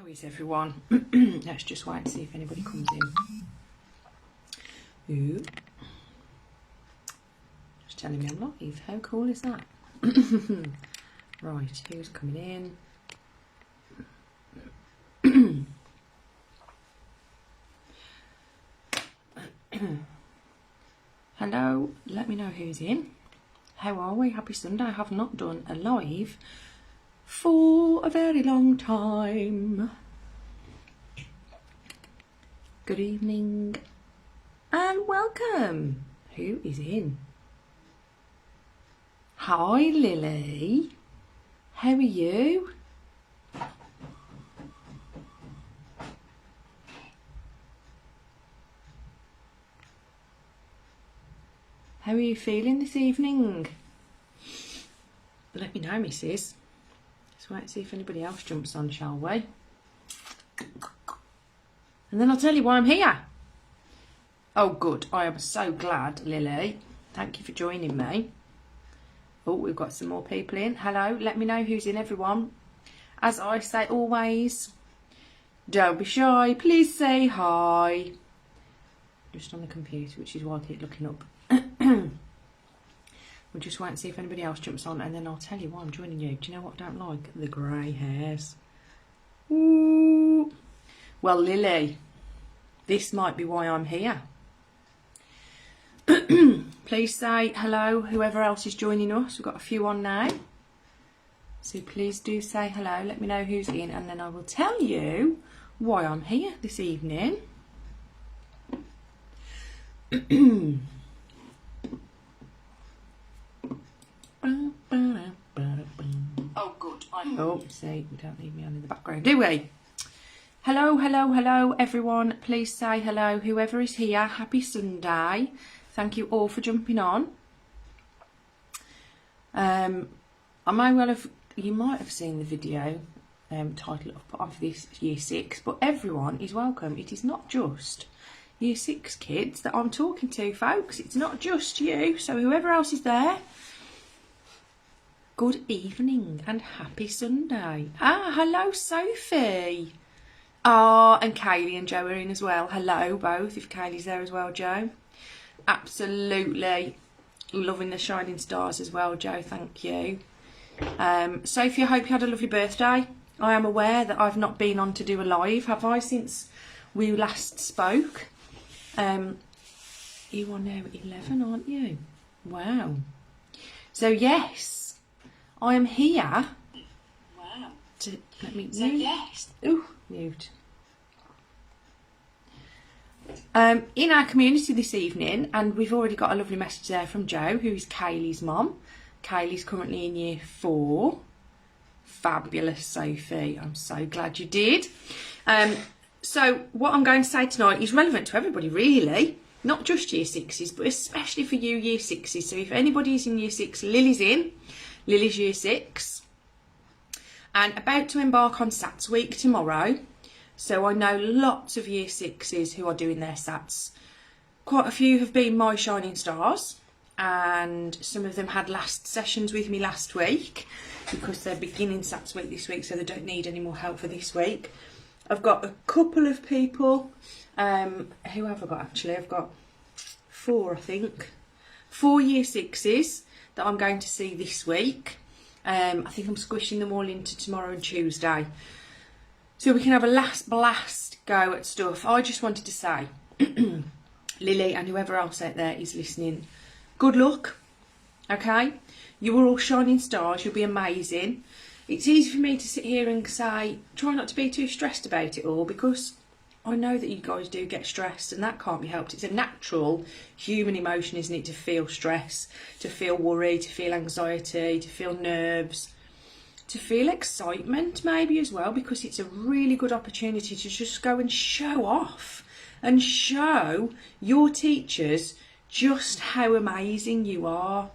is everyone? Let's just wait and see if anybody comes in. Ooh. Just telling me I'm live. How cool is that? Right, who's coming in? Hello, let me know who's in. How are we? Happy Sunday. I have not done a live for a very long time. Good evening and welcome. Who is in? Hi Lily, how are you? How are you feeling this evening? Let me know, missus. Let's wait and see if anybody else jumps on, shall we? And then I'll tell you why I'm here. Oh, good. I am so glad, Lily. Thank you for joining me. Oh, we've got some more people in. Hello. Let me know who's in, everyone. As I say always, don't be shy. Please say hi. Just on the computer, which is why I keep looking up. We'll just wait and see if anybody else jumps on, and then I'll tell you why I'm joining you. Do you know what I don't like? The grey hairs. Ooh. Well, Lily, this might be why I'm here. Please say hello, whoever else is joining us. We've got a few on now. So please do say hello. Let me know who's in, and then I will tell you why I'm here this evening. Oh, good. Oh, see, we don't leave me on in the background, do we? Hello, hello, hello, everyone. Please say hello, whoever is here. Happy Sunday. Thank you all for jumping on. I may well have, you might have seen the video title I've put on for this Year 6, but everyone is welcome. It is not just Year 6 kids that I'm talking to, folks. It's not just you. So whoever else is there, good evening and happy Sunday. Ah, hello, Sophie. Ah, and Kaylee and Joe are in as well. Hello, both, if Kaylee's there as well, Joe. Absolutely loving the shining stars as well, Joe. Thank you. Sophie, I hope you had a lovely birthday. I am aware that I've not been on to do a live, have I, since we last spoke. You are now 11, aren't you? Wow. So, yes, I am here. Wow. Let me mute. Yes. Ooh, mute. In our community this evening, and we've already got a lovely message there from Jo, who is Kaylee's mum. Kaylee's currently in Year 4. Fabulous, Sophie. I'm so glad you did. So what I'm going to say tonight is relevant to everybody, really. Not just Year 6s, but especially for you Year 6s. So if anybody's in Year 6, Lily's in. Lily's Year 6. And about to embark on SATs week tomorrow. So I know lots of Year 6s who are doing their SATs. Quite a few have been my shining stars. And some of them had last sessions with me last week, because they're beginning SATs week this week, so they don't need any more help for this week. I've got a couple of people, who have I got actually? I've got 4, I think. 4 Year 6s that I'm going to see this week. I think I'm squishing them all into tomorrow and Tuesday, so we can have a last blast go at stuff. I just wanted to say, Lily and whoever else out there is listening, good luck, okay? You are all shining stars, you'll be amazing. It's easy for me to sit here and say, try not to be too stressed about it all, because I know that you guys do get stressed, and that can't be helped. It's a natural human emotion, isn't it, to feel stress, to feel worry, to feel anxiety, to feel nerves, to feel excitement maybe as well, because it's a really good opportunity to just go and show off and show your teachers just how amazing you are.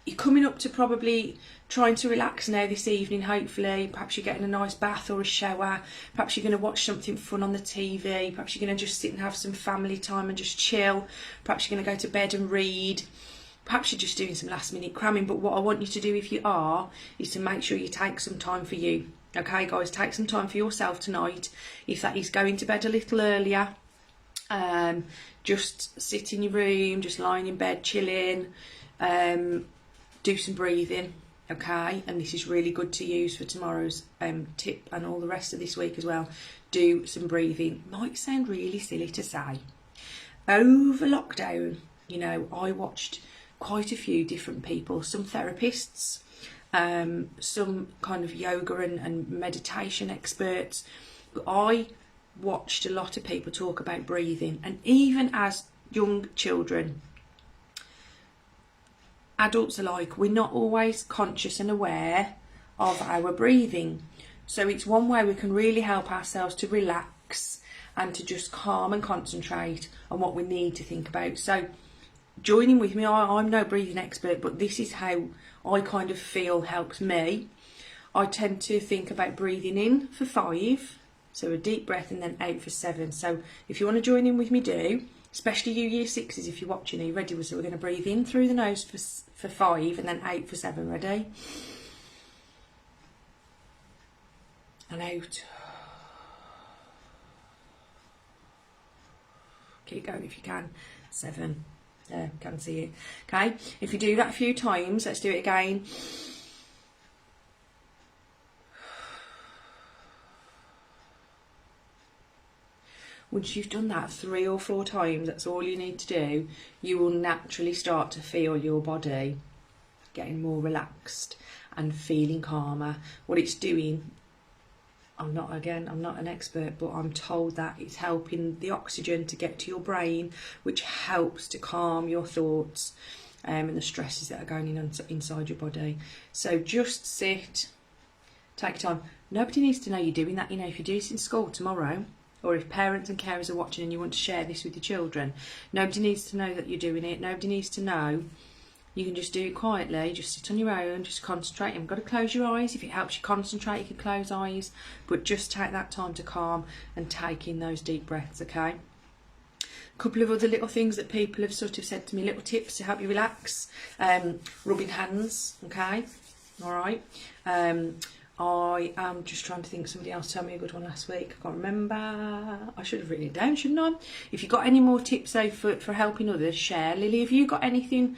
You're coming up to probably trying to relax now this evening, hopefully. Perhaps you're getting a nice bath or a shower. Perhaps you're going to watch something fun on the TV. Perhaps you're going to just sit and have some family time and just chill. Perhaps you're going to go to bed and read. Perhaps you're just doing some last minute cramming. But what I want you to do, if you are, is to make sure you take some time for you. Okay, guys, take some time for yourself tonight. If that is going to bed a little earlier, just sit in your room, just lying in bed, chilling, do some breathing, okay? And this is really good to use for tomorrow's tip and all the rest of this week as well. Do some breathing. Might sound really silly to say. Over lockdown, you know, I watched quite a few different people, some therapists, some kind of yoga and meditation experts. But I watched a lot of people talk about breathing, and even as young children, adults alike, we're not always conscious and aware of our breathing. So it's one way we can really help ourselves to relax and to just calm and concentrate on what we need to think about. So joining with me, I'm no breathing expert, but this is how I kind of feel helps me. I tend to think about breathing in for 5, so a deep breath, and then out for 7. So if you want to join in with me, do. Especially you year 6s, if you're watching, are you ready? So we're going to breathe in through the nose for 5 and then out for 7. Ready? And out. Keep going if you can. 7. There, can see it. Okay, if you do that a few times, let's do it again. Once you've done that 3 or 4 times, that's all you need to do, you will naturally start to feel your body getting more relaxed and feeling calmer. What it's doing, I'm not an expert, but I'm told that it's helping the oxygen to get to your brain, which helps to calm your thoughts and the stresses that are going on inside your body. So just sit, take time. Nobody needs to know you're doing that. You know, if you do this in school tomorrow, or if parents and carers are watching and you want to share this with your children, nobody needs to know that you're doing it. Nobody needs to know. You can just do it quietly, just sit on your own, just concentrate. You haven't got to close your eyes. If it helps you concentrate, you can close eyes, but just take that time to calm and take in those deep breaths, okay? A couple of other little things that people have sort of said to me, little tips to help you relax. Rubbing hands, okay? All right. I am just trying to think, somebody else told me a good one last week. I can't remember. I should have written it down, shouldn't I? If you've got any more tips though for helping others, share. Lily, have you got anything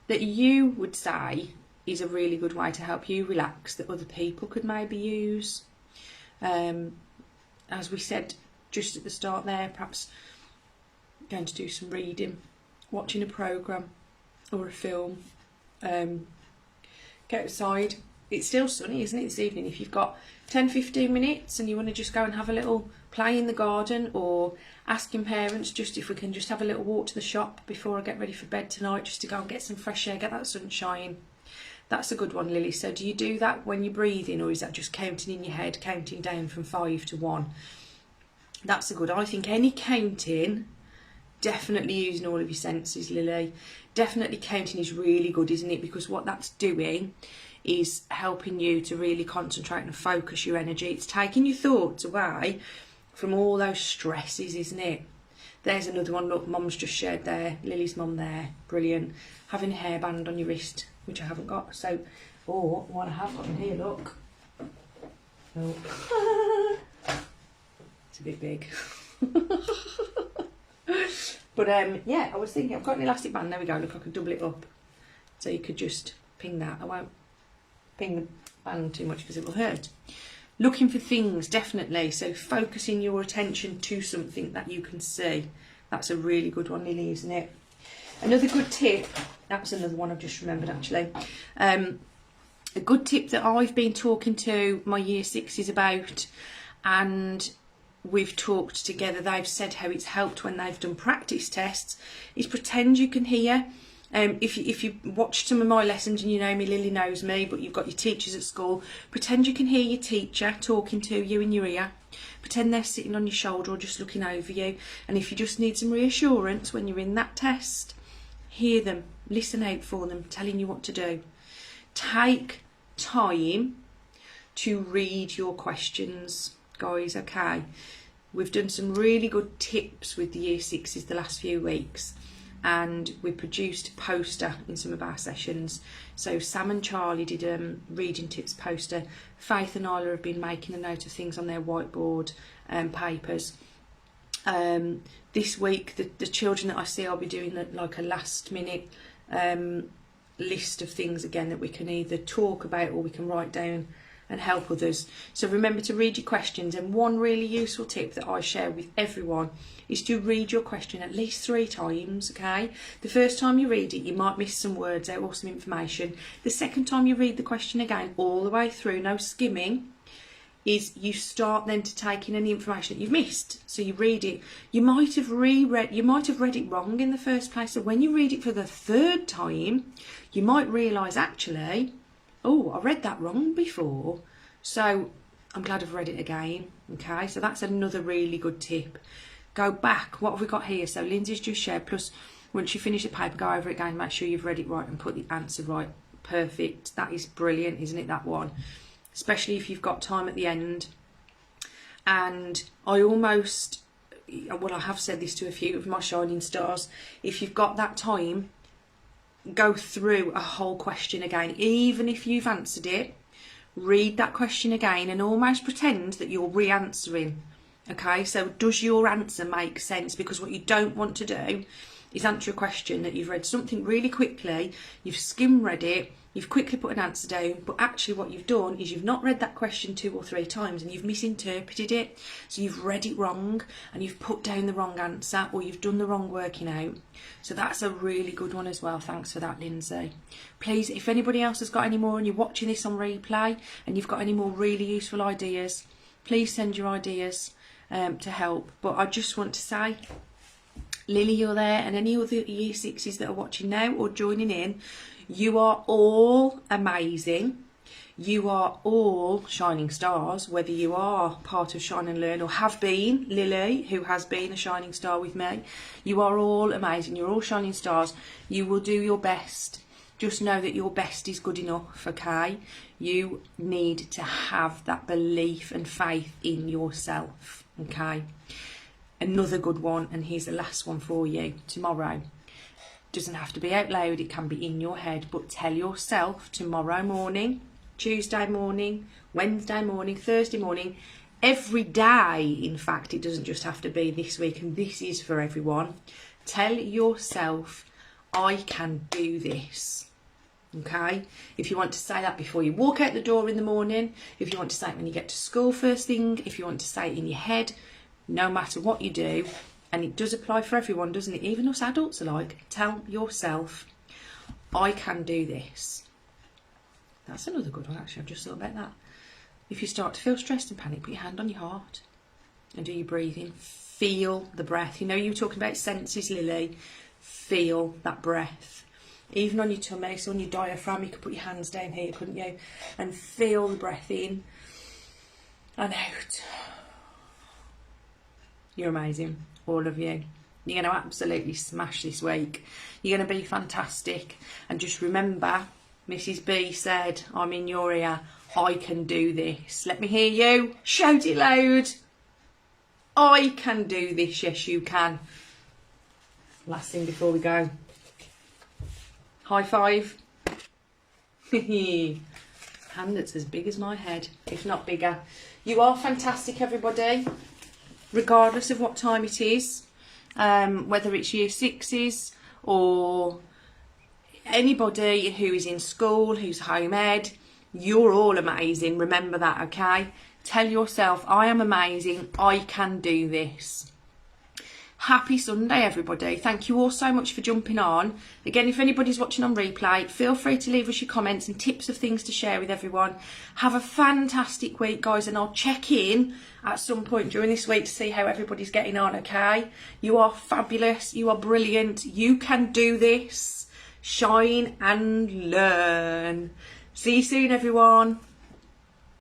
that you would say is a really good way to help you relax that other people could maybe use? As we said just at the start there, perhaps going to do some reading, watching a programme or a film, get outside. It's still sunny, isn't it, this evening? If you've got 10-15 minutes and you want to just go and have a little play in the garden, or asking parents just if we can just have a little walk to the shop before I get ready for bed tonight, just to go and get some fresh air, get that sunshine. That's a good one, Lily. So do you do that when you're breathing, or is that just counting in your head, counting down from 5 to 1? That's a good. I think any counting, definitely using all of your senses, Lily. Definitely counting is really good, isn't it? Because what that's doing is helping you to really concentrate and focus your energy. It's taking your thoughts away from all those stresses, isn't it? There's another one. Look, Mum's just shared there. Lily's mum there. Brilliant. Having a hairband on your wrist, which I haven't got. So, or what I have got in here, look. Oh. It's a bit big. But yeah, I was thinking, I've got an elastic band. There we go. Look, I could double it up. So you could just ping that. I won't ping the band too much because it will hurt. Looking for things, definitely. So focusing your attention to something that you can see. That's a really good one, Lily, isn't it? Another good tip, that's another one I've just remembered actually. A good tip that I've been talking to my year 6s about, and we've talked together, they've said how it's helped when they've done practice tests, is pretend you can hear. If you watched some of my lessons and you know me, Lily knows me, but you've got your teachers at school, pretend you can hear your teacher talking to you in your ear. Pretend they're sitting on your shoulder or just looking over you. And if you just need some reassurance when you're in that test, hear them, listen out for them, telling you what to do. Take time to read your questions, guys, okay? We've done some really good tips with the year 6s the last few weeks. and we produced a poster in some of our sessions. So Sam and Charlie did a reading tips poster. Faith and Isla have been making a note of things on their whiteboard papers. This week the children that I see, I'll be doing like a last minute list of things again that we can either talk about or we can write down and help others. So remember to read your questions, and one really useful tip that I share with everyone is to read your question at least 3 times, okay? The first time you read it, you might miss some words out or some information. The second time you read the question again, all the way through, no skimming, is you start then to take in any information that you've missed. So you read it. You might have read it wrong in the first place. So when you read it for the 3rd time, you might realise actually, oh, I read that wrong before. So I'm glad I've read it again. Okay, so that's another really good tip. Go back. What have we got here? So Lindsay's just shared. Plus, once you finish the paper, go over it again. Make sure you've read it right and put the answer right. Perfect. That is brilliant, isn't it, that one? Especially if you've got time at the end. And I have said this to a few of my shining stars. If you've got that time, go through a whole question again. Even if you've answered it, read that question again and almost pretend that you're re-answering. Okay, so does your answer make sense? Because what you don't want to do is answer a question that you've read something really quickly, you've skim read it, you've quickly put an answer down, but actually what you've done is you've not read that question 2 or 3 times and you've misinterpreted it. So you've read it wrong and you've put down the wrong answer, or you've done the wrong working out. So that's a really good one as well. Thanks for that, Lindsay. Please, if anybody else has got any more and you're watching this on replay and you've got any more really useful ideas, please send your ideas to help. But I just want to say, Lily, you're there, and any other Year 6s that are watching now or joining in, you are all amazing. You are all shining stars, whether you are part of Shine and Learn or have been, Lily, who has been a shining star with me. You are all amazing. You're all shining stars. You will do your best. Just know that your best is good enough, okay? You need to have that belief and faith in yourself, okay? Another good one, and here's the last one for you tomorrow. Doesn't have to be out loud, it can be in your head, but tell yourself tomorrow morning, Tuesday morning, Wednesday morning, Thursday morning, every day, in fact, it doesn't just have to be this week, and this is for everyone. Tell yourself, I can do this. Okay, if you want to say that before you walk out the door in the morning, if you want to say it when you get to school first thing, if you want to say it in your head, no matter what you do, and it does apply for everyone, doesn't it? Even us adults alike. Tell yourself, I can do this. That's another good one, actually. I've just thought about that. If you start to feel stressed and panic, put your hand on your heart and do your breathing. Feel the breath. You know, you were talking about senses, Lily. Feel that breath. Even on your tummy, so on your diaphragm, you could put your hands down here, couldn't you? And feel the breath in and out. You're amazing, all of you. You're going to absolutely smash this week. You're going to be fantastic. And just remember, Mrs. B said, I'm in your ear. I can do this. Let me hear you. Shout it loud. I can do this. Yes, you can. Last thing before we go. High five. Hand that's as big as my head, if not bigger. You are fantastic, everybody. Regardless of what time it is, whether it's Year 6s or anybody who is in school, who's home ed, you're all amazing. Remember that, okay? Tell yourself, I am amazing. I can do this. Happy Sunday, everybody. Thank you all so much for jumping on. Again, if anybody's watching on replay, feel free to leave us your comments and tips of things to share with everyone. Have a fantastic week, guys, and I'll check in at some point during this week to see how everybody's getting on, okay? You are fabulous. You are brilliant. You can do this. Shine and learn. See you soon, everyone.